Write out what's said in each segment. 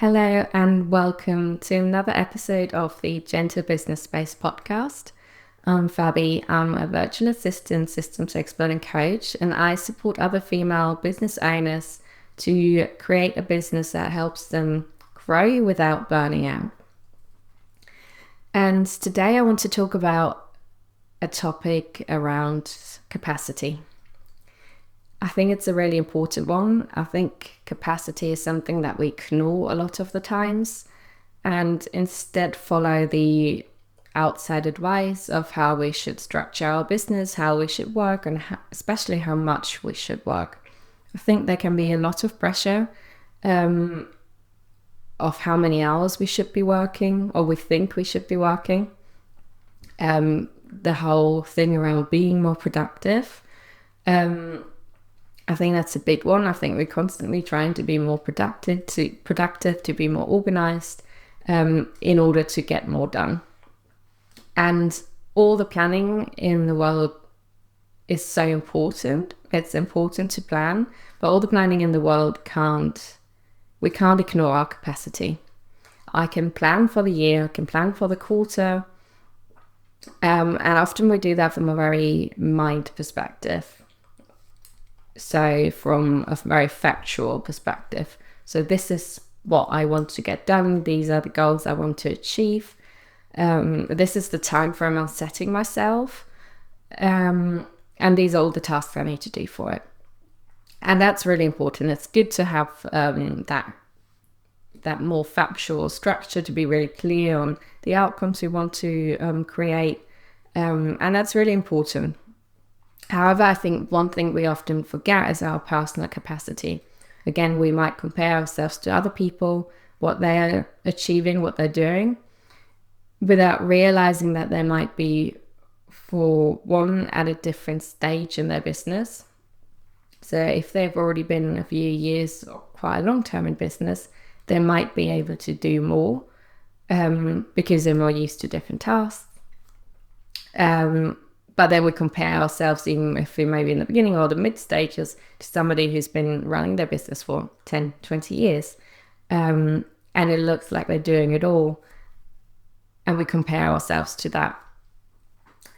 Hello and welcome to another episode of the Gentle Business Space podcast. I'm Fabi. I'm a virtual assistant, systems expert and coach, and I support other female business owners to create a business that helps them grow without burning out. And today I want to talk about a topic around capacity. I think it's a really important one. I think capacity is something that we ignore a lot of the times and instead follow the outside advice of how we should structure our business, how we should work, and especially how much we should work. I think there can be a lot of pressure of how many hours we should be working or we think we should be working. The whole thing around being more productive. I think that's a big one. I think we're constantly trying to be more productive, to be more organized, in order to get more done. And all the planning in the world is so important. It's important to plan, but all the planning in the world we can't ignore our capacity. I can plan for the year, I can plan for the quarter, and often we do that from a very mind perspective. So from a very factual perspective. So this is what I want to get done. These are the goals I want to achieve. This is the time frame I'm setting myself. And these are all the tasks I need to do for it. And that's really important. It's good to have that more factual structure, to be really clear on the outcomes we want to create. And that's really important. However, I think one thing we often forget is our personal capacity. Again, we might compare ourselves to other people, what they're achieving, what they're doing, without realizing that they might be, for one, at a different stage in their business. So if they've already been a few years or quite a long time in business, they might be able to do more because they're more used to different tasks. But then we compare ourselves, even if we're maybe in the beginning or the mid stages, to somebody who's been running their business for 10, 20 years. And it looks like they're doing it all. And we compare ourselves to that,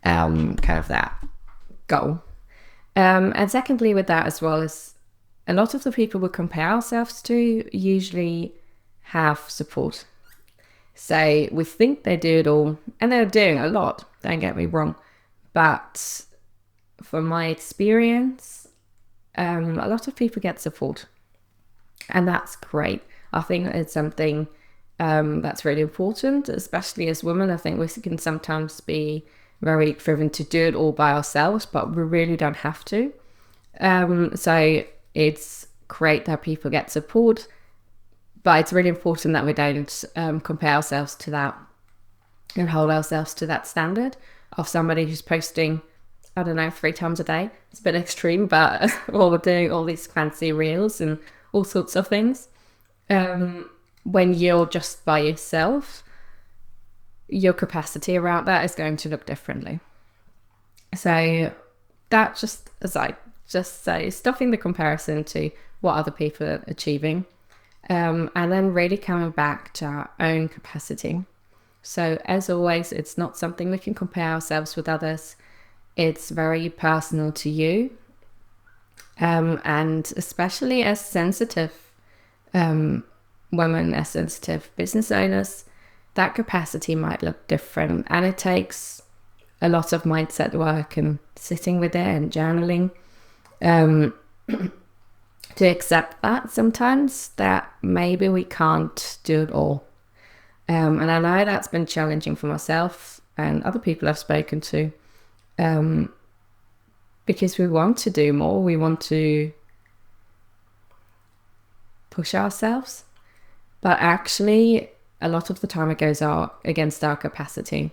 kind of that goal. And secondly, with that as well, is a lot of the people we compare ourselves to usually have support. So we think they do it all, and they're doing a lot, don't get me wrong. But from my experience, a lot of people get support, and that's great. I think it's something that's really important, especially as women. I think we can sometimes be very driven to do it all by ourselves, but we really don't have to. So it's great that people get support, but it's really important that we don't compare ourselves to that and hold ourselves to that standard of somebody who's posting, 3 times a day. It's a bit extreme, but we're doing all these fancy reels and all sorts of things. When you're just by yourself, your capacity around that is going to look differently. So that just, as I just say, stopping the comparison to what other people are achieving, and then really coming back to our own capacity. So as always, it's not something we can compare ourselves with others. It's very personal to you. And especially as sensitive women, as sensitive business owners, that capacity might look different. And it takes a lot of mindset work and sitting with it and journaling to accept that sometimes, that maybe we can't do it all. And I know that's been challenging for myself and other people I've spoken to, because we want to do more. We want to push ourselves, but actually a lot of the time it goes against our capacity.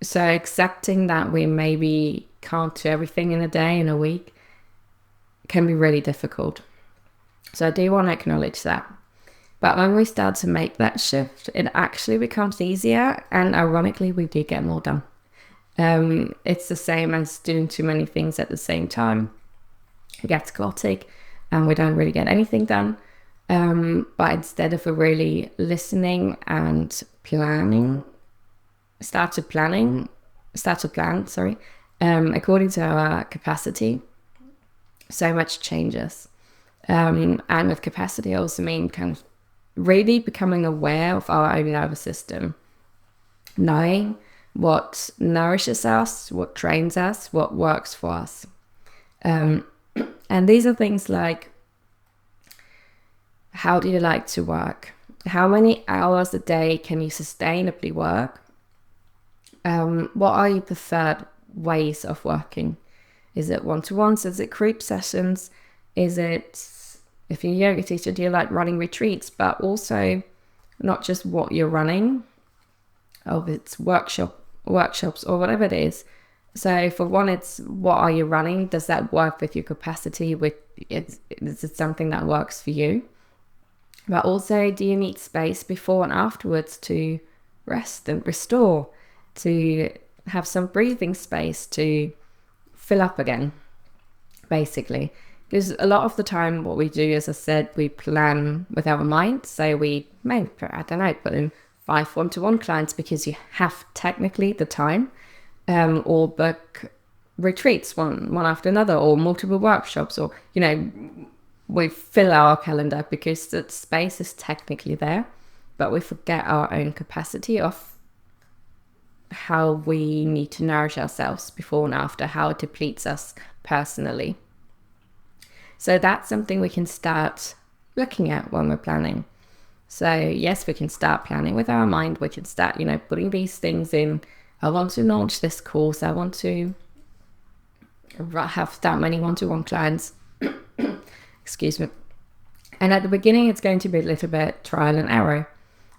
So accepting that we maybe can't do everything in a day, in a week, can be really difficult. So I do want to acknowledge that. But when we start to make that shift, it actually becomes easier, and ironically, we do get more done. It's the same as doing too many things at the same time. It gets chaotic, and we don't really get anything done. But instead of really listening and planning, start to plan, according to our capacity, so much changes. And with capacity, I also mean kind of really becoming aware of our own nervous system, knowing what nourishes us, what trains us, what works for us. And these are things like, how do you like to work? How many hours a day can you sustainably work? What are your preferred ways of working? Is it one-to-ones? Is it group sessions? Is it, if you're a yoga teacher, do you like running retreats? But also not just what you're running, or if it's workshops or whatever it is. So for one, it's what are you running? Does that work with your capacity? Is it something that works for you? But also, do you need space before and afterwards to rest and restore, to have some breathing space, to fill up again, basically? Because a lot of the time what we do, as I said, we plan with our mind. So we may, I don't know, put in 5 one-to-one clients because you have technically the time, or book retreats one after another, or multiple workshops, or, we fill our calendar because the space is technically there, but we forget our own capacity of how we need to nourish ourselves before and after, how it depletes us personally. So that's something we can start looking at when we're planning. So yes, we can start planning with our mind. We can start, putting these things in. I want to launch this course. I want to have that many one-to-one clients. Excuse me. And at the beginning, it's going to be a little bit trial and error.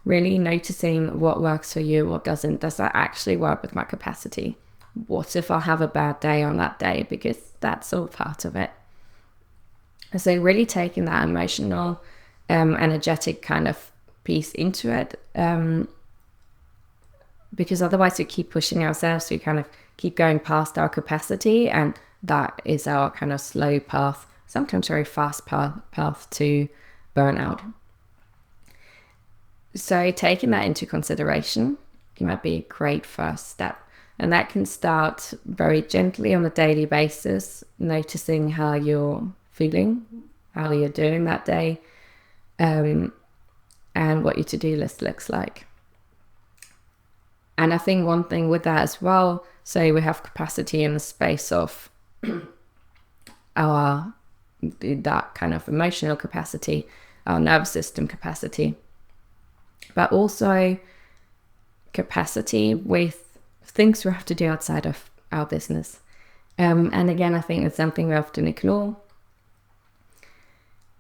Really noticing what works for you, what doesn't. Does that actually work with my capacity? What if I have a bad day on that day? Because that's all part of it. So really taking that emotional, energetic kind of piece into it, because otherwise we keep pushing ourselves, we kind of keep going past our capacity, and that is our kind of slow path, sometimes very fast path to burnout. So taking that into consideration might be a great first step. And that can start very gently on a daily basis, noticing how you're feeling, how you're doing that day, and what your to-do list looks like. And I think one thing with that as well, so we have capacity in the space of that kind of emotional capacity, our nervous system capacity, but also capacity with things we have to do outside of our business. And again, I think it's something we often ignore.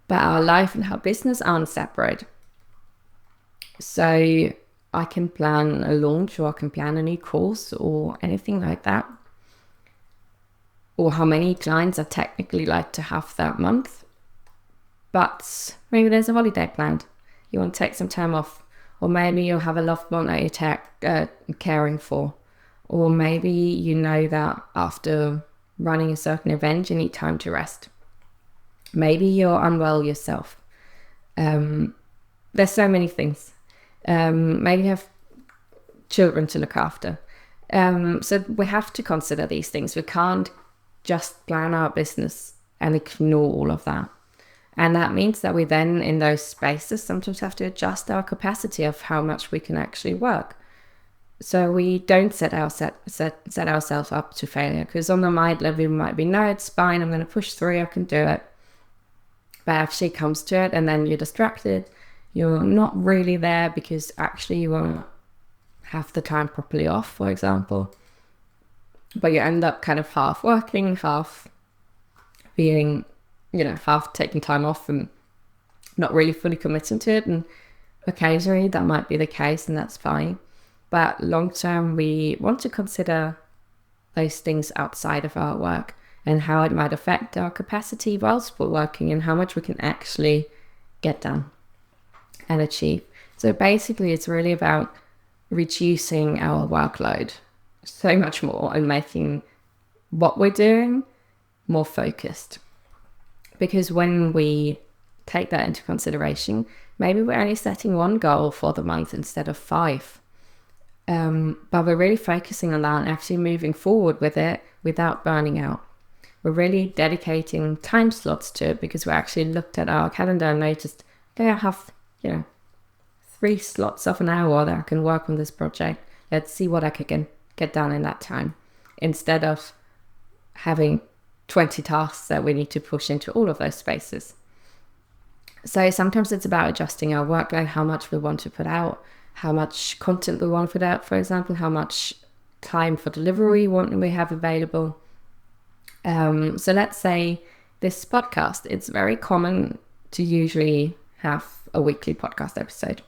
But our life and our business aren't separate. So I can plan a launch, or I can plan a new course, or anything like that. Or how many clients I technically like to have that month. But maybe there's a holiday planned. You want to take some time off. Or maybe you'll have a loved one that you're caring for. Or maybe you know that after running a certain event, you need time to rest. Maybe you're unwell yourself. There's so many things. Maybe you have children to look after. So we have to consider these things. We can't just plan our business and ignore all of that. And that means that we then, in those spaces, sometimes have to adjust our capacity of how much we can actually work. So we don't set ourselves up to failure, because on the mind level, it might be, no, it's fine, I'm going to push through, I can do it. But actually it comes to it, and then you're distracted. You're not really there because actually you won't have the time properly off, for example. But you end up kind of half working, half being, half taking time off and not really fully committing to it. And occasionally that might be the case, and that's fine. But long term, we want to consider those things outside of our work and how it might affect our capacity whilst we're working, and how much we can actually get done and achieve. So basically, it's really about reducing our workload so much more and making what we're doing more focused. Because when we take that into consideration. Maybe we're only setting one goal for the month instead of 5. But we're really focusing on that and actually moving forward with it without burning out. We're really dedicating time slots to it because we actually looked at our calendar and noticed, okay, I have, 3 slots of an hour that I can work on this project. Let's see what I can get done in that time, instead of having 20 tasks that we need to push into all of those spaces. So sometimes it's about adjusting our workload, how much we want to put out, how much content we want to put out, for example, how much time for delivery we have available. So let's say this podcast, it's very common to usually have a weekly podcast episode.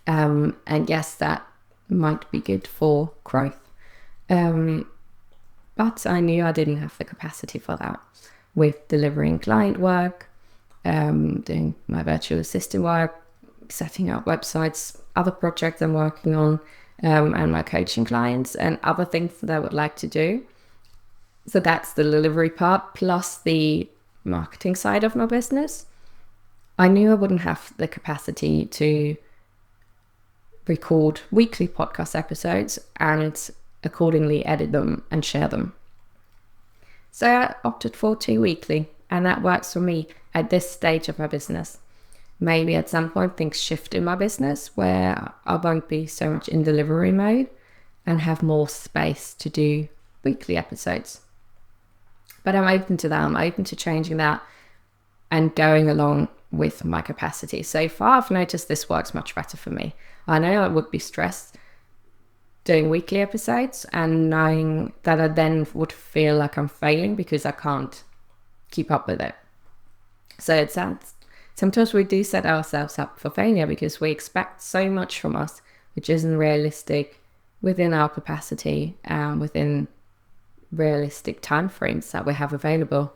And yes, that might be good for growth. But I knew I didn't have the capacity for that with delivering client work, doing my virtual assistant work, setting up websites, other projects I'm working on, and my coaching clients and other things that I would like to do. So that's the delivery part, plus the marketing side of my business. I knew I wouldn't have the capacity to record weekly podcast episodes and accordingly edit them and share them. So I opted for 2 weekly, and that works for me at this stage of my business. Maybe at some point things shift in my business where I won't be so much in delivery mode and have more space to do weekly episodes. But I'm open to that. I'm open to changing that and going along with my capacity. So far, I've noticed this works much better for me. I know I would be stressed doing weekly episodes and knowing that I then would feel like I'm failing because I can't keep up with it. So it's that sometimes we do set ourselves up for failure because we expect so much from us, which isn't realistic within our capacity and within realistic timeframes that we have available.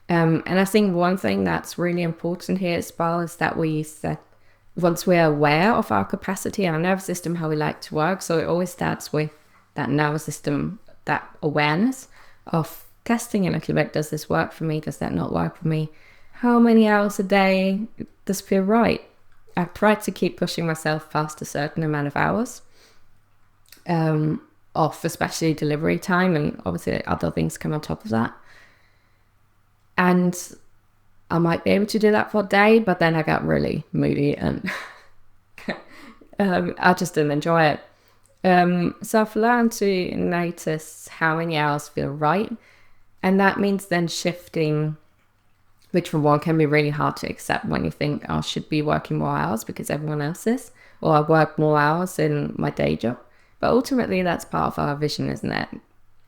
And I think one thing that's really important here as well is that once we're aware of our capacity, our nervous system, how we like to work. So it always starts with that nervous system, that awareness of testing a little bit. Does this work for me? Does that not work for me? How many hours a day does feel right? I've tried to keep pushing myself past a certain amount of hours off, especially delivery time, and obviously other things come on top of that. And I might be able to do that for a day, but then I got really moody and I just didn't enjoy it. So I've learned to notice how many hours feel right. And that means then shifting, which for one can be really hard to accept when you think I should be working more hours because everyone else is, or I work more hours in my day job. But ultimately that's part of our vision, isn't it?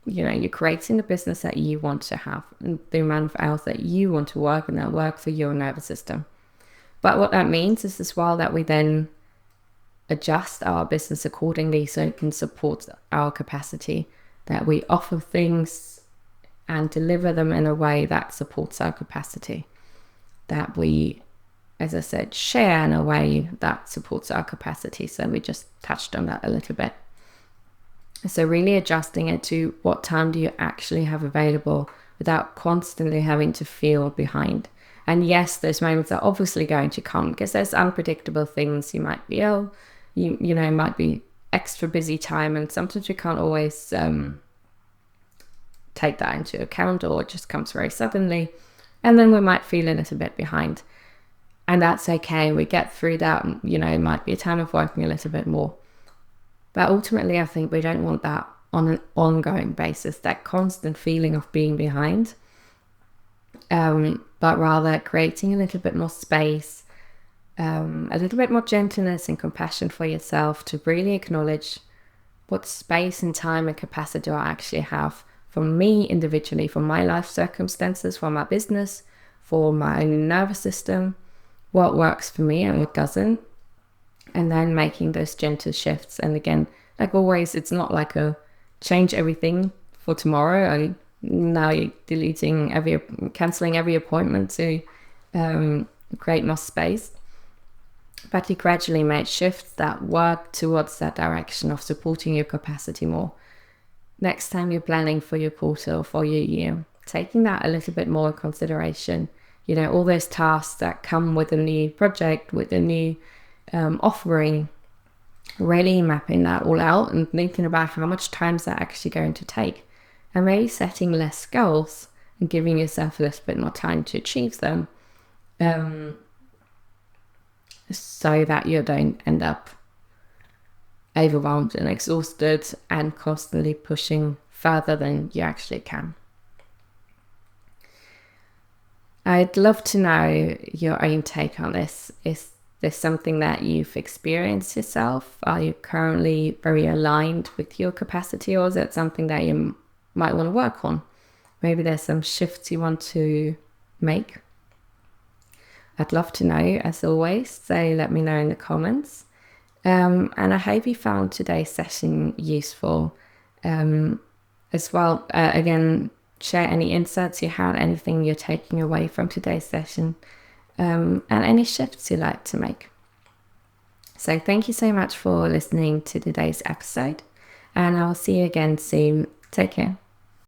You're creating the business that you want to have and the amount of hours that you want to work and that work for your nervous system. But what that means is as well that we then adjust our business accordingly so it can support our capacity, that we offer things and deliver them in a way that supports our capacity, that we, as I said, share in a way that supports our capacity. So we just touched on that a little bit. So really adjusting it to what time do you actually have available without constantly having to feel behind. And yes, those moments are obviously going to come because there's unpredictable things. You might be ill, you know, it might be extra busy time, and sometimes you can't always take that into account, or it just comes very suddenly. And then we might feel a little bit behind. And that's okay. We get through that. It might be a time of working a little bit more. But ultimately, I think we don't want that on an ongoing basis, that constant feeling of being behind, but rather creating a little bit more space, a little bit more gentleness and compassion for yourself to really acknowledge what space and time and capacity I actually have for me individually, for my life circumstances, for my business, for my nervous system, what works for me and what doesn't. And then making those gentle shifts. And again, like always, it's not like a change everything for tomorrow. Now you're cancelling every appointment to create more space. But you gradually make shifts that work towards that direction of supporting your capacity more. Next time you're planning for your quarter or for your year, taking that a little bit more in consideration, all those tasks that come with a new project, with a new offering, really mapping that all out and thinking about how much time is that actually going to take, and maybe setting less goals and giving yourself a little bit more time to achieve them, so that you don't end up overwhelmed and exhausted and constantly pushing further than you actually can. I'd love to know your own take on this. Is this something that you've experienced yourself? Are you currently very aligned with your capacity, or is it something that you might want to work on? Maybe there's some shifts you want to make. I'd love to know, as always, so let me know in the comments. And I hope you found today's session useful as well. Again, share any insights you had, anything you're taking away from today's session, and any shifts you'd like to make. So thank you so much for listening to today's episode, and I'll see you again soon. Take care.